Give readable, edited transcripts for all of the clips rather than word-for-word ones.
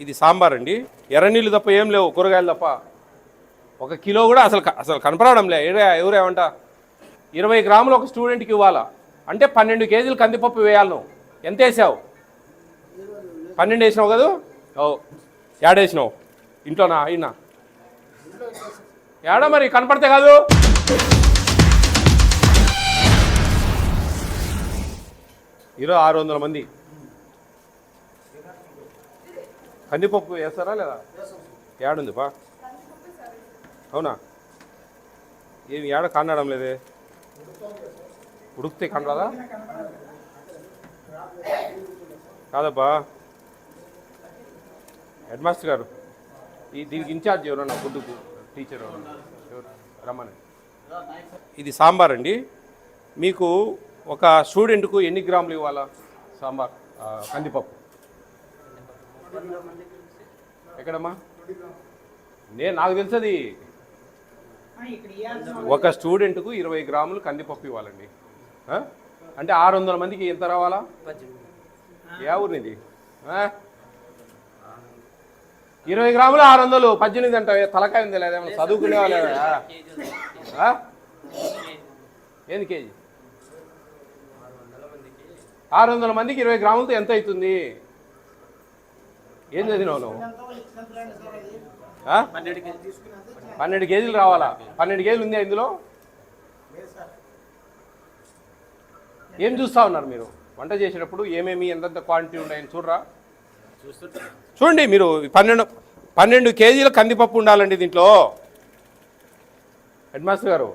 ఇది సాంబార్ అండి. ఎర్రనీళ్ళు తప్ప ఏం లేవు, కూరగాయలు తప్ప. ఒక కిలో కూడా అసలు కనపడడంలే. ఎవరేమంట 20 గ్రాములు ఒక స్టూడెంట్కి ఇవ్వాలా అంటే 12 కేజీలు కందిపప్పు వేయాలి. నువ్వు ఎంత వేసావు? 12 వేసినావు కదా. ఓ ఏడేసినావు ఇంట్లోనా అయినా ఏడా మరి కనపడితే కాదు. ఈరోజు 600 మంది కందిపప్పు వేస్తారా లేదా? ఏడుంది పా. అవునా? ఏమి ఏడ కనడం లేదే. ఉడికితే కనరాదా? కాదబ్బా. హెడ్ మాస్టర్ గారు దీనికి ఇన్ఛార్జ్ ఎవరన్నా ఫుడ్కు టీచర్ ఎవరు రమ్మని. ఇది సాంబార్ అండి. మీకు ఒక స్టూడెంట్కు ఎన్ని గ్రాములు ఇవ్వాలా సాంబార్ కందిపప్పు? ఎక్కడమ్మా? నాకు తెలుసది. ఒక స్టూడెంట్కు 20 గ్రాములు కందిపప్పు ఇవ్వాలండి. అంటే 600 మందికి ఎంత రావాలా? ఏ ఊరినిది? 20 గ్రాములు 600, 18 అంటే తలకాయ ఉంది లేదా? చదువుకునే వాళ్ళేదా? ఏంది కేజీ? 600 మందికి 20 గ్రాములతో ఎంత అవుతుంది? ఏం చదివినావు నువ్వు? 12 కేజీలు రావాలా? 12 కేజీలు ఉంది ఇందులో. ఏం చూస్తూ ఉన్నారు మీరు వంట చేసేటప్పుడు? ఏమేమి ఎంతెంత క్వాంటిటీ ఉన్నాయని చూడరా? చూడండి మీరు. 12 కేజీల కందిపప్పు ఉండాలండి దీంట్లో. హెడ్ మాస్టర్ గారు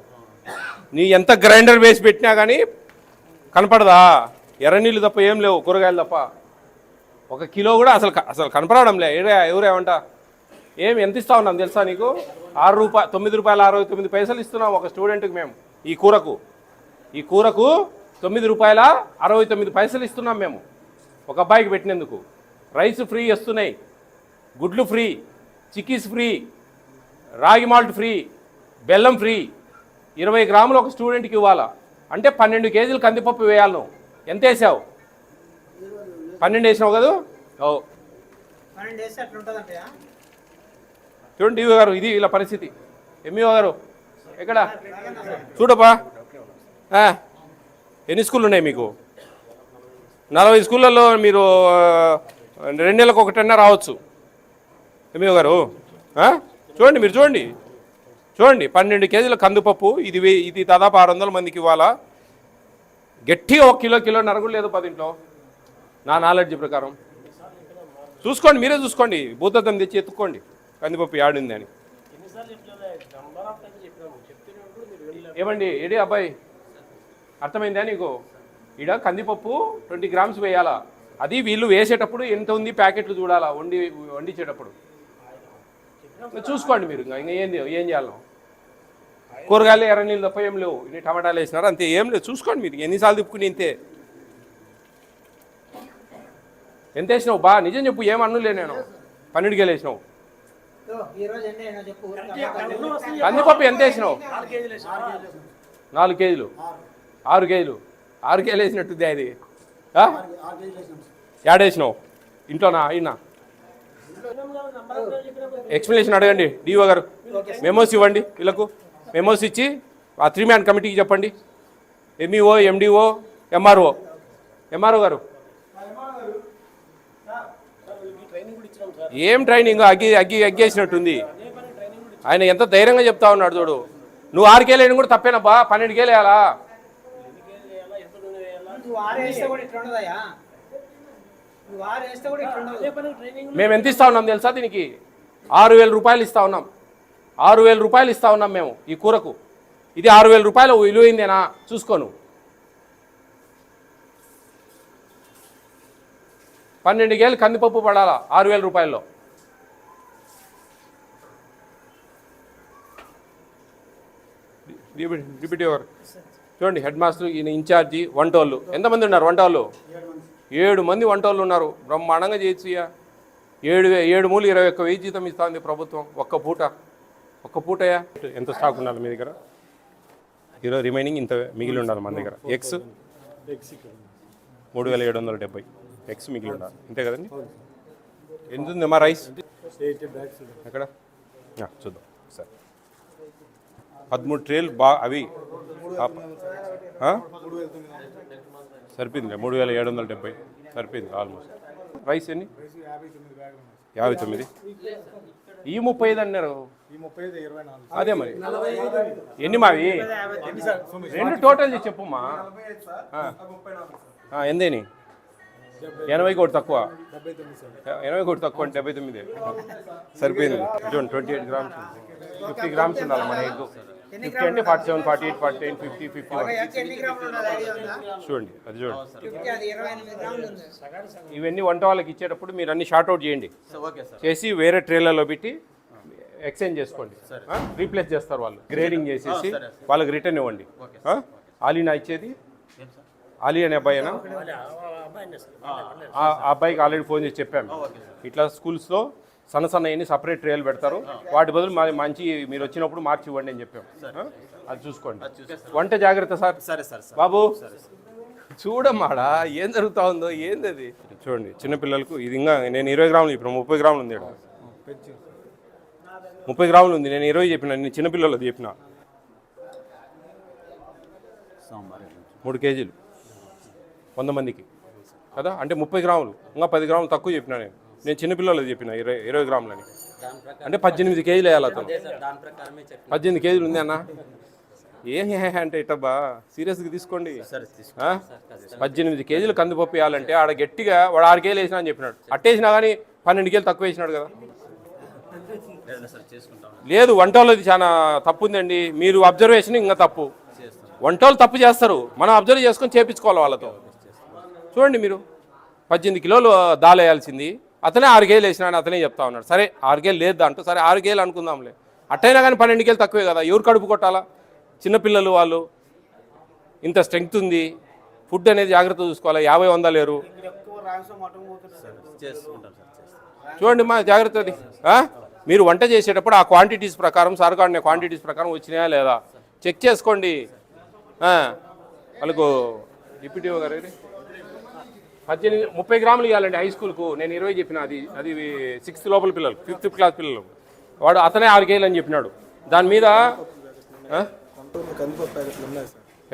నీ ఎంత గ్రైండర్ వేసి పెట్టినా కానీ కనపడదా? ఎర్రనీళ్ళు తప్ప ఏం లేవు, కూరగాయలు తప్ప. ఒక కిలో కూడా అసలు కనపడడంలే. ఎవరేమంట ఎంత ఇస్తా ఉన్నాం తెలుసా నీకు? 9 రూపాయల 69 పైసలు ఇస్తున్నాం ఒక స్టూడెంట్కి మేము. ఈ కూరకు 9 రూపాయల 69 పైసలు ఇస్తున్నాం మేము ఒక అబ్బాయికి పెట్టినందుకు. రైస్ ఫ్రీ వస్తున్నాయి, గుడ్లు ఫ్రీ, చిక్కీస్ ఫ్రీ, రాగి మాల్ట్ ఫ్రీ, బెల్లం ఫ్రీ. 20 గ్రాములు ఒక స్టూడెంట్కి ఇవ్వాలా అంటే 12 కేజీలు కందిపప్పు వేయాలి. నువ్వు ఎంత వేసావు? 12 వేసినావు కదా. ఓ చూడండి డిఓ గారు, ఇది ఇలా పరిస్థితి. ఎంఈఓ గారు ఎక్కడ చూడపా. ఎన్ని స్కూళ్ళు ఉన్నాయి మీకు? 40 స్కూళ్ళల్లో మీరు 2 నెలలకు ఒకటన్నా రావచ్చు. ఎంఈఓ గారు చూడండి, మీరు చూడండి 12 కేజీల కందిపప్పు. ఇది దాదాపు 600 మందికి ఇవ్వాలా. గట్టిగా 1 కిలోన్నర కూడా లేదు 10 ఇంట్లో నా నాలెడ్జ్ ప్రకారం. చూసుకోండి, మీరే చూసుకోండి. భూతద్దం తెచ్చి ఎత్తుక్కోండి కందిపప్పు యాడింది అని. ఏమండి ఏడి అబ్బాయి, అర్థమైందా నీకు? ఈడ కందిపప్పు 20 గ్రామ్స్ వేయాలా. అది వీళ్ళు వేసేటప్పుడు ఎంత ఉంది ప్యాకెట్లు చూడాలా వండించేటప్పుడు. చూసుకోండి మీరు. ఇంకా ఏం చేయాలి? కూరగాయలు ఎర్రనీళ్ళు తప్ప ఏం లేవు. ఇన్ని టమాటాలు వేసినారు అంతే, ఏం లేదు. చూసుకోండి మీరు. ఎన్నిసార్లు తిప్పుకుని ఇంతే. ఎంత వేసినావు బా? నిజం చెప్పు. ఏమన్నులే నేను. 12 కేజీలు వేసినావు. కందిపప్పు ఎంత వేసినావు? 4 కేజీలు 6 కేజీలు 6 కేజీలు వేసినట్టుంది. అది ఏడేసినావు ఇంట్లోనా అయినా? ఎక్స్ప్లెనేషన్ అడగండి డిఓ గారు. మెమోస్ ఇవ్వండి వీళ్ళకు. మెమోస్ ఇచ్చి ఆ 3 మ్యాన్ కమిటీకి చెప్పండి. ఎంఈఓ, ఎండిఓ, ఎంఆర్ఓ గారు. ఏం ట్రైనింగ్? అగ్గేసినట్టుంది. ఆయన ఎంత ధైర్యంగా చెప్తా ఉన్నాడు చూడు. నువ్వు 6 కేజీలు వేయడం కూడా తప్పేనబ్బా. 12 కేజీలు వేయాలా? మేము ఎంత ఇస్తా ఉన్నాం తెలుసా దీనికి? 6,000 రూపాయలు ఇస్తా ఉన్నాం. 6,000 రూపాయలు ఇస్తా ఉన్నాం మేము ఈ కూరకు. ఇది 6,000 రూపాయలు విలువైందేనా చూసుకోను. 12 కేజీలు కందిపప్పు పడాలా 6,000 రూపాయల్లో. డిప్యూటీ గారు చూడండి. హెడ్ మాస్టర్, ఈయన ఇన్ఛార్జి, వంటోళ్ళు. ఎంతమంది ఉన్నారు వంటోళ్ళు? 7 మంది వంటోళ్ళు ఉన్నారు. బ్రహ్మాండంగా చేయొచ్చు. 7 మూలు 21,000 జీతం ఇస్తుంది ప్రభుత్వం ఒక్క పూటయా. ఎంత స్టాక్ ఉండాలి మీ దగ్గర? ఈరోజు రిమైనింగ్ ఇంత మిగిలి ఉండాలి మన దగ్గర. ఎగ్స్ 3,770 ఎగ్స్ మిగిలి ఉండాలి. అంతే కదండి? ఎంత ఉందమ్మా రైస్ 80 bags. ఎక్కడ చూద్దాం సరే 13 ట్రేలు అవి సరిపోయింది 3770 సరిపోయింది ఆల్మోస్ట్. రైస్ ఎన్ని? 59. ఈ 35 అన్నారు. అదే మరి ఎన్ని మావి? రెండు టోటల్ చేసి చెప్పుమా. ఎందేని 80 కోటి తక్కువ, 80 కోటి తక్కువ అంటే 79 సరిపోయింది. చూడండి 28 గ్రామ్స్ 50 గ్రామ్స్ ఉండాలి మన ఎగ్. 50 అంటే 47, 48, 49, 50, 51. చూడండి అది చూడండి. ఇవన్నీ వంట వాళ్ళకి ఇచ్చేటప్పుడు మీరు అన్ని షార్ట్ అవుట్ చేయండి, చేసి వేరే ట్రేలలో పెట్టి ఎక్స్చేంజ్ చేసుకోండి. రీప్లేస్ చేస్తారు వాళ్ళు, గ్రేడింగ్ చేసేసి వాళ్ళకి రిటర్న్ ఇవ్వండి. ఆలీనా ఇచ్చేది? ఆలీ అనే అబ్బాయినా? ఆ అబ్బాయికి ఆల్రెడీ ఫోన్ చేసి చెప్పాము, ఇట్లా స్కూల్స్లో సన్న సన్నవి సపరేట్ ట్రేలు పెడతారు, వాటి బదులు మంచి మీరు వచ్చినప్పుడు మార్చి ఇవ్వండి అని చెప్పాము. అది చూసుకోండి. వంట జాగ్రత్త సార్. బాబు చూడమ్మాడా ఏం జరుగుతూ ఉందో ఏంది అది చూడండి. చిన్నపిల్లలకు ఇది ఇంకా నేను 20 గ్రాములు ఇప్పుడు 30 గ్రాములు ఉంది. 30 గ్రాములు ఉంది, నేను 20 చెప్పిన, నేను చిన్నపిల్లలది చెప్పిన. 3 కేజీలు 100 మందికి కదా, అంటే 30 గ్రాములు, ఇంకా 10 గ్రాములు తక్కువ చెప్పిన. నేను చిన్నపిల్లలది చెప్పిన 20 గ్రాములని, అంటే 18 కేజీలు వేయాలి అతను. 18 కేజీలు ఉంది అన్న. ఏం అంటే ఇట్టబ్బా సీరియస్గా తీసుకోండి. 18 కేజీలు కందిపప్పు వేయాలంటే ఆడ గట్టిగా వాడు 6 కేజీలు వేసినా అని చెప్పినాడు. అట్టేసినా కానీ 12 కేజీలు తక్కువ వేసినాడు కదా. లేదు, వంటోళ్ళది చాలా తప్పు ఉందండి. మీరు అబ్జర్వేషన్ ఇంకా తప్పు. వంటోళ్ళు తప్పు చేస్తారు, మనం అబ్జర్వ్ చేసుకొని చేపించుకోవాలి వాళ్ళతో. చూడండి మీరు 18 కిలోలు దాల్ వేయాల్సింది అతనే 6 కేజీలు వేసినాడు, అతనే చెప్తా ఉన్నాడు. సరే 6 కేజీలు లేదు అంటూ, సరే 6 కేజీలు అనుకుందాంలే. అట్టయినా కానీ 12 కేజీలు తక్కువే కదా. ఎవరు కడుపు కొట్టాలా? చిన్నపిల్లలు వాళ్ళు. ఇంత స్ట్రెంగ్త్ ఉంది, ఫుడ్ అనేది జాగ్రత్త చూసుకోవాలి. 50-100 లేరు. చూడండి మా జాగ్రత్త అది. మీరు వంట చేసేటప్పుడు ఆ క్వాంటిటీస్ ప్రకారం సరుకాడిన క్వాంటిటీస్ ప్రకారం వచ్చినాయా లేదా చెక్ చేసుకోండి. వాళ్ళకు డిప్యూటీఓ గారు 30 గ్రాములు ఇవ్వాలండి హై స్కూల్కు. నేను 20 చెప్పిన, అది 6th లోపల పిల్లలు, 5th క్లాస్ పిల్లలు. వాడు అతనే 6 కేజీలు అని చెప్పినాడు. దాని మీద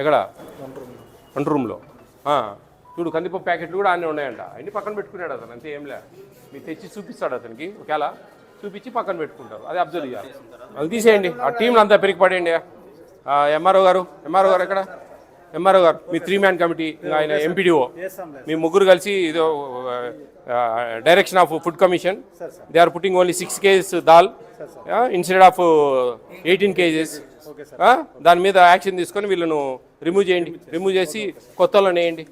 ఎక్కడ వంట రూమ్లో చూడు కందిపప్పు ప్యాకెట్లు కూడా అన్నీ ఉన్నాయంట. అన్నీ పక్కన పెట్టుకున్నాడు అతను, అంతే ఏంలే. మీరు తెచ్చి చూపిస్తాడు అతనికి, ఒకవేళ చూపించి పక్కన పెట్టుకుంటారు. అది అబ్జర్వ్ చేయాలి. అది తీసేయండి, ఆ టీంలు అంతా పెరిగి పడేయండి. ఎంఆర్ఓ గారు ఎక్కడ? ఎంఆర్ఓ గారు మీ 3-man కమిటీ, ఆయన ఎంపీడీఓ, మీ ముగ్గురు కలిసి ఇదో direction of food commission. They are putting only 6 kgs dal instead of 18 kgs. దాని మీద యాక్షన్ తీసుకొని వీళ్ళను రిమూవ్ చేయండి. రిమూవ్ చేసి కొత్త వాళ్ళని వేయండి.